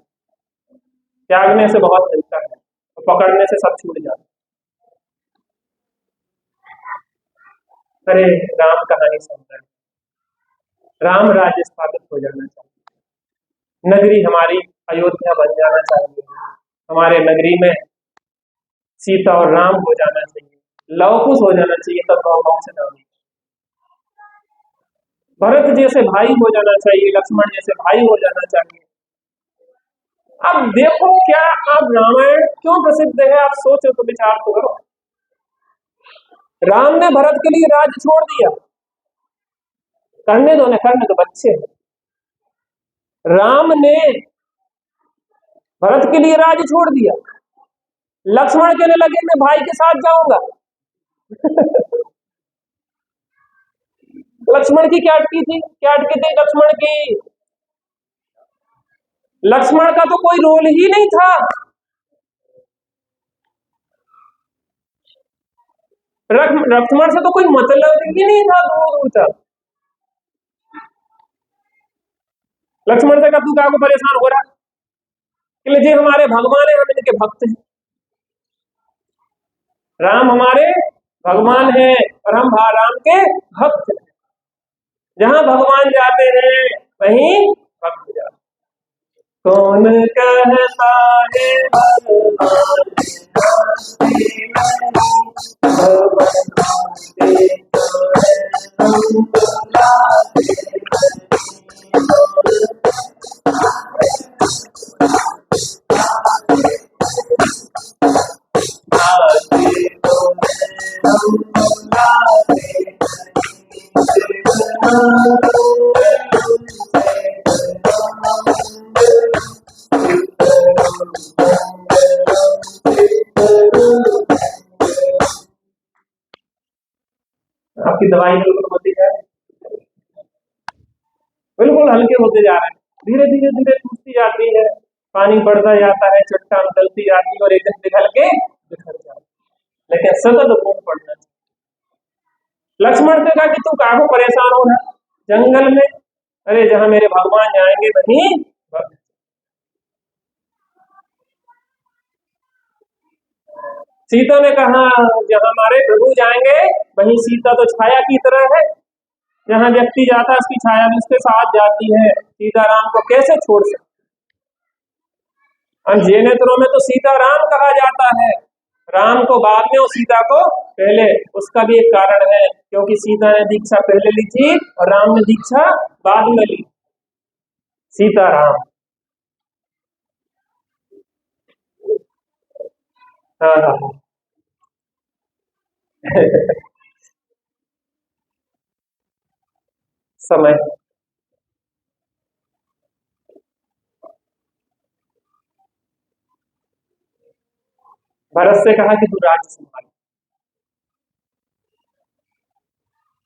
त्यागने से बहुत मिलता है और पकड़ने से सब छूट जाता है। अरे राम कहानी सुन रहे, राम राज्य स्थापित हो जाना चाहिए, नगरी हमारी अयोध्या बन जाना चाहिए, हमारे नगरी में सीता और राम हो जाना चाहिए, लव कुश हो जाना चाहिए, तब गाँव से नाम। भरत जैसे भाई हो जाना चाहिए, लक्ष्मण जैसे भाई हो जाना चाहिए। अब देखो क्या, अब रामायण क्यों प्रसिद्ध है, आप सोचो तो विचार तो करो। राम ने भरत के लिए राज्य छोड़ दिया, करने दो, करने तो बच्चे हैं। राम ने भरत के लिए राज्य छोड़ दिया, लक्ष्मण कहने लगे मैं भाई के साथ जाऊंगा। लक्ष्मण की क्या अटकी थी, क्या अटकी थी लक्ष्मण की? लक्ष्मण का तो कोई रोल ही नहीं था, लक्ष्मण से तो कोई मतलब ही नहीं था दूर दूर तक। लक्ष्मण से कहा तू क्या को परेशान हो रहा, कि जी हमारे भगवान है, हम इनके भक्त हैं। राम हमारे भगवान है और हम राम के भक्त हैं। जहां भगवान जाते हैं वहीं भक्त जाते। कौन कहता है भगवान आपकी दवाई बिल्कुल होती है, बिल्कुल हल्के होते जा रहे हैं, धीरे धीरे धीरे टूटती जाती है, पानी बढ़ता जाता है, चट्टान गलती जाती है और एक दिन पिघल के बिखर जाती है, लेकिन सतत बूंद पड़ना चाहिए। लक्ष्मण से कहा कि तू काहे परेशान हो रहा जंगल में, अरे जहां मेरे भगवान जाएंगे वहीं। सीता ने कहा जहां हमारे प्रभु जाएंगे वहीं सीता तो छाया की तरह है, जहां व्यक्ति जाता है उसकी छाया भी उसके साथ जाती है, सीताराम को कैसे छोड़ सकते। जे नेत्रों में तो सीताराम कहा जाता है, राम को बाद में और सीता को पहले, उसका भी एक कारण है, क्योंकि सीता ने दीक्षा पहले ली थी और राम ने दीक्षा बाद में ली। सीताराम, हाँ हाँ समय भरत से कहा कि तू राज्य संभाल।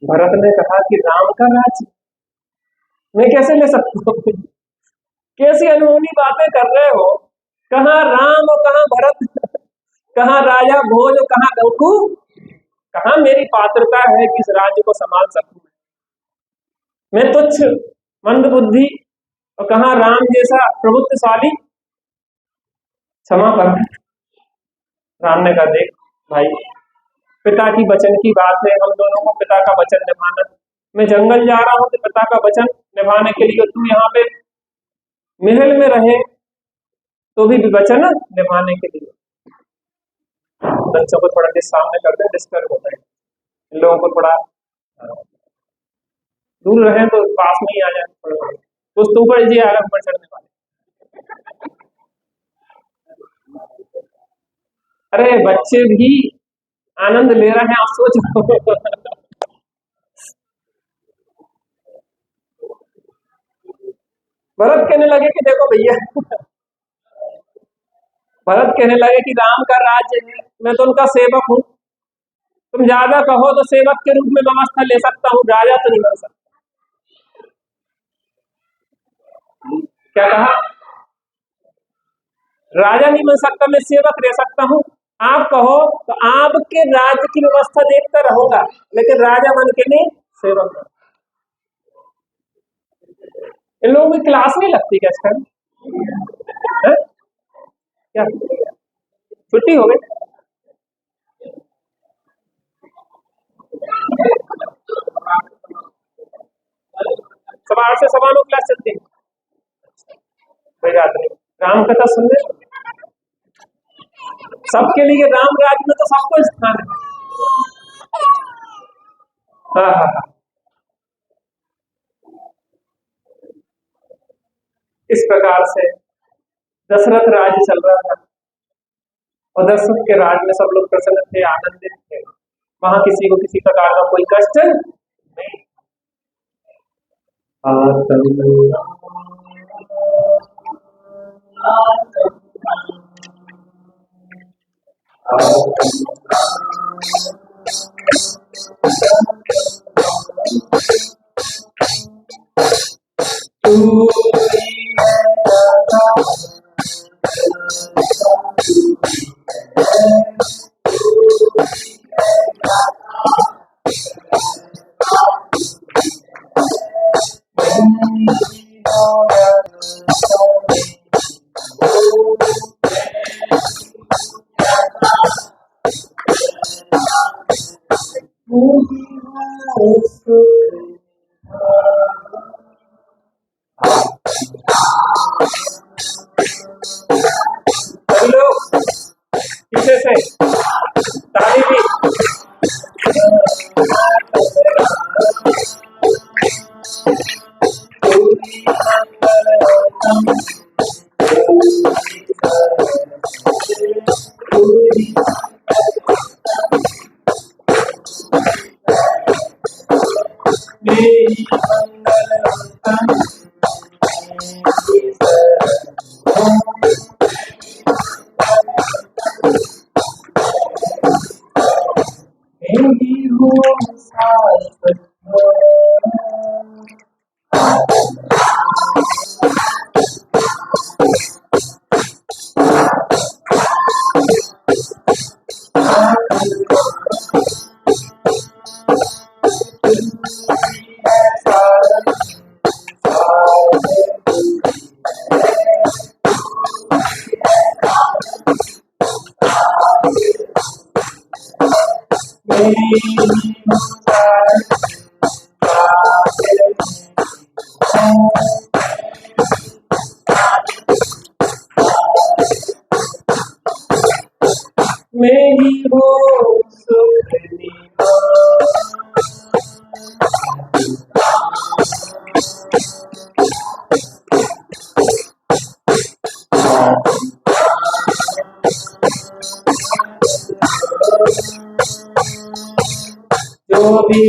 भरत ने कहा कि राम का राज्य, मैं कैसे ले सकता हूँ? कैसी अनहोनी बातें कर रहे हो? कहाँ राम और कहाँ भरत, कहाँ राजा भोज और कहाँ लंकु, कहाँ मेरी पात्रता है कि इस राज्य को संभाल सकूं? मैं तुच्छ मंद बुद्धि, और कहाँ राम जैसा प्रभुत्वशाली। क्षमा कर। राम ने कहा, देख भाई, पिता की वचन की बात है, हम दोनों को पिता का वचन निभाना। मैं जंगल जा रहा हूँ तो पिता का वचन निभाने के लिए, तू यहाँ पे महल में रहे तो भी वचन निभाने के लिए। बच्चों को थोड़ा सामने कर दे, डिस्टर्ब होता है। इन लोगों को थोड़ा दूर रहे तो पास में ही आ जाए। कुछ तो ऊपर जी आ रहा, ऊपर चढ़ने वाले। अरे बच्चे भी आनंद ले रहे हैं, आप सोच। भरत कहने लगे कि देखो भैया, भरत कहने लगे कि राम का राज्य है, मैं तो उनका सेवक हूँ। तुम ज्यादा कहो तो सेवक के रूप में व्यवस्था ले सकता हूँ, राजा तो नहीं बन सकता। क्या कहा? राजा नहीं बन सकता, मैं सेवक रह सकता हूँ। आप कहो तो आपके राज्य की व्यवस्था देखता रहूंगा, लेकिन राजा बन के नहीं, सेवक बन। इन लोगों की क्लास नहीं लगती क्या इसका? क्या छुट्टी हो गई? सवा 8 से सवा 9 क्लास चलती है। कोई बात नहीं, राम कथा सुनने सबके लिए। राम राज्य में तो सबको स्थान है। हाँ हाँ हाँ। इस प्रकार से दशरथ राज्य चल रहा था, और दशरथ के राज में सब लोग प्रसन्न थे, आनंदित थे। वहां किसी को किसी प्रकार का कोई कष्ट नहीं। पीछे से ताली भी। मेरी वो सुखनी जो भी